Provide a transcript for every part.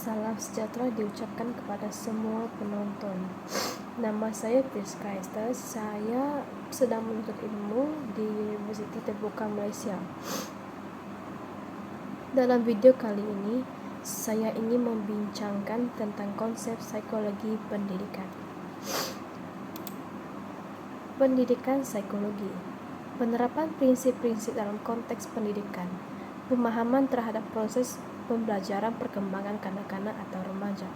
Salam sejahtera diucapkan kepada semua penonton. Nama saya Priska Esther. Saya sedang menuntut ilmu di Universiti Terbuka Malaysia. Dalam video kali ini, saya ingin membincangkan tentang konsep psikologi pendidikan. Pendidikan psikologi, penerapan prinsip-prinsip dalam konteks pendidikan, pemahaman terhadap proses pembelajaran perkembangan kanak-kanak atau remaja.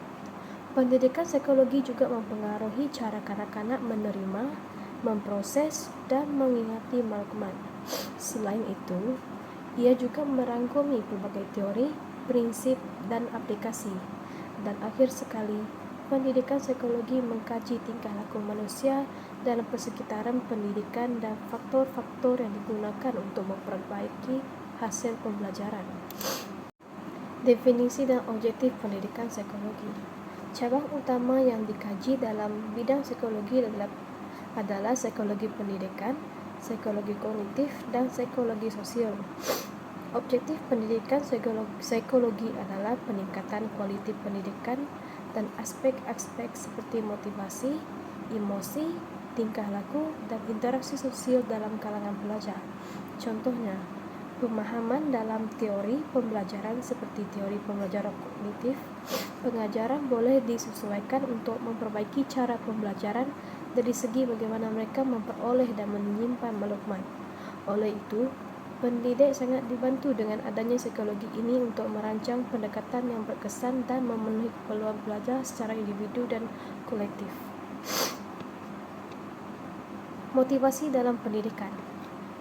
Pendidikan psikologi juga mempengaruhi cara kanak-kanak menerima, memproses, dan mengingati maklumat. Selain itu, ia juga merangkumi berbagai teori, prinsip, dan aplikasi. Dan akhir sekali, pendidikan psikologi mengkaji tingkah laku manusia dalam persekitaran pendidikan dan faktor-faktor yang digunakan untuk memperbaiki hasil pembelajaran. Definisi dan objektif pendidikan psikologi. Cabang utama yang dikaji dalam bidang psikologi adalah psikologi pendidikan, psikologi kognitif, dan psikologi sosial. Objektif pendidikan psikologi adalah peningkatan kualiti pendidikan dan aspek-aspek seperti motivasi, emosi, tingkah laku, dan interaksi sosial dalam kalangan pelajar. Contohnya, pemahaman dalam teori pembelajaran seperti teori pembelajaran kognitif. Pengajaran boleh disesuaikan untuk memperbaiki cara pembelajaran dari segi bagaimana mereka memperoleh dan menyimpan maklumat. Oleh itu, pendidik sangat dibantu dengan adanya psikologi ini untuk merancang pendekatan yang berkesan dan memenuhi keperluan pelajar secara individu dan kolektif. Motivasi dalam pendidikan.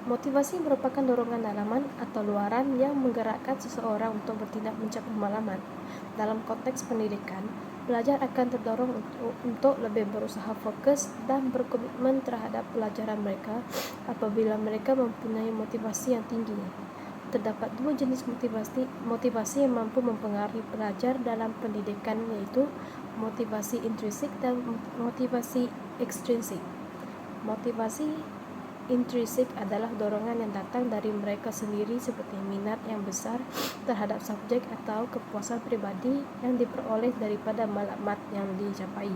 Motivasi merupakan dorongan dalaman atau luaran yang menggerakkan seseorang untuk bertindak mencapai pengalaman. Dalam konteks pendidikan, pelajar akan terdorong untuk lebih berusaha fokus dan berkomitmen terhadap pelajaran mereka apabila mereka mempunyai motivasi yang tinggi. Terdapat dua jenis motivasi yang mampu mempengaruhi pelajar dalam pendidikan, yaitu motivasi intrinsik dan motivasi ekstrinsik. Motivasi intrinsik adalah dorongan yang datang dari mereka sendiri seperti minat yang besar terhadap subjek atau kepuasan pribadi yang diperoleh daripada maklumat yang dicapai.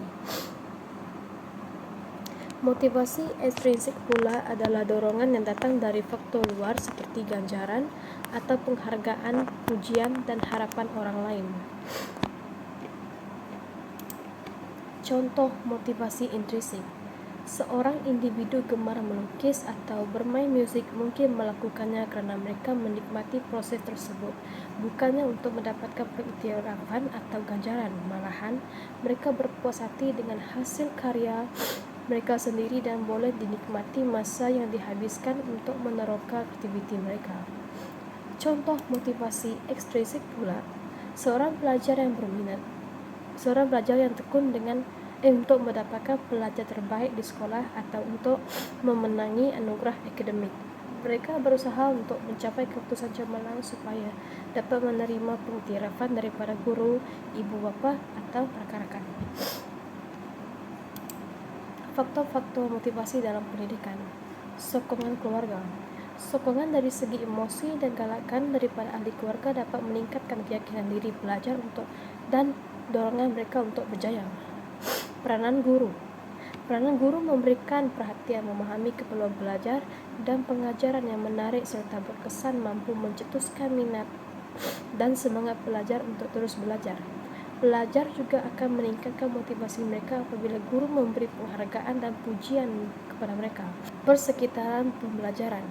Motivasi ekstrinsik pula adalah dorongan yang datang dari faktor luar seperti ganjaran atau penghargaan, pujian, dan harapan orang lain. Contoh motivasi intrinsik. Seorang individu gemar melukis atau bermain musik mungkin melakukannya kerana mereka menikmati proses tersebut, bukannya untuk mendapatkan pengiktirafan atau ganjaran. Malahan, mereka berpuas hati dengan hasil karya mereka sendiri dan boleh dinikmati masa yang dihabiskan untuk meneroka aktiviti mereka. Contoh motivasi ekstrinsik pula, seorang pelajar yang tekun untuk mendapatkan pelajar terbaik di sekolah atau untuk memenangi anugerah akademik. Mereka berusaha untuk mencapai keputusan cemerlang supaya dapat menerima pengiktirafan daripada guru, ibu bapa, atau rakan-rakan. Faktor-faktor motivasi dalam pendidikan. Sokongan keluarga. Sokongan dari segi emosi dan galakan daripada ahli keluarga dapat meningkatkan keyakinan diri pelajar dan dorongan mereka untuk berjaya. Peranan guru. Peranan guru memberikan perhatian, memahami keperluan pelajar, dan pengajaran yang menarik serta berkesan mampu mencetuskan minat dan semangat pelajar untuk terus belajar. Pelajar juga akan meningkatkan motivasi mereka apabila guru memberi penghargaan dan pujian kepada mereka. Persekitaran pembelajaran.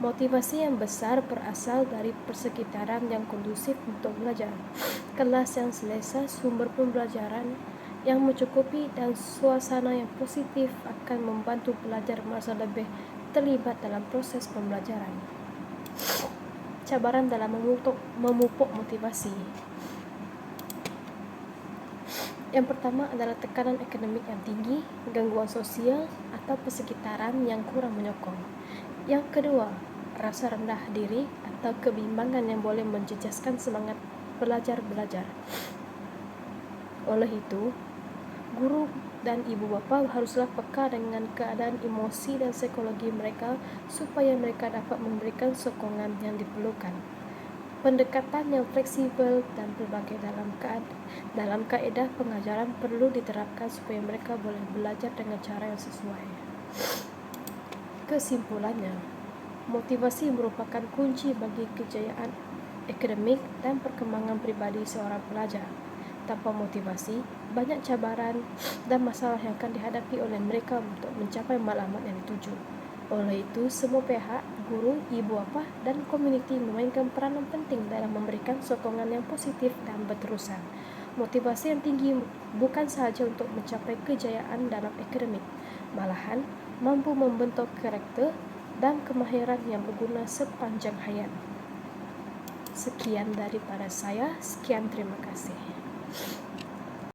Motivasi yang besar berasal dari persekitaran yang kondusif untuk belajar. Kelas yang selesa, sumber pembelajaran yang mencukupi, dan suasana yang positif akan membantu pelajar merasa lebih terlibat dalam proses pembelajaran. Cabaran dalam memupuk motivasi. Yang pertama adalah tekanan akademik yang tinggi, gangguan sosial, atau persekitaran yang kurang menyokong. Yang kedua, rasa rendah diri atau kebimbangan yang boleh menjejaskan semangat pelajar belajar. Oleh itu, guru dan ibu bapa haruslah peka dengan keadaan emosi dan psikologi mereka supaya mereka dapat memberikan sokongan yang diperlukan. Pendekatan yang fleksibel dan berbagai dalam kaedah pengajaran perlu diterapkan supaya mereka boleh belajar dengan cara yang sesuai. Kesimpulannya, motivasi merupakan kunci bagi kejayaan akademik dan perkembangan pribadi seorang pelajar. Tanpa motivasi, banyak cabaran dan masalah yang akan dihadapi oleh mereka untuk mencapai matlamat yang dituju. Oleh itu, semua pihak, guru, ibu bapa, dan komuniti memainkan peranan penting dalam memberikan sokongan yang positif dan berterusan. Motivasi yang tinggi bukan sahaja untuk mencapai kejayaan dalam akademik, malahan mampu membentuk karakter dan kemahiran yang berguna sepanjang hayat. Sekian daripada saya. Sekian, terima kasih.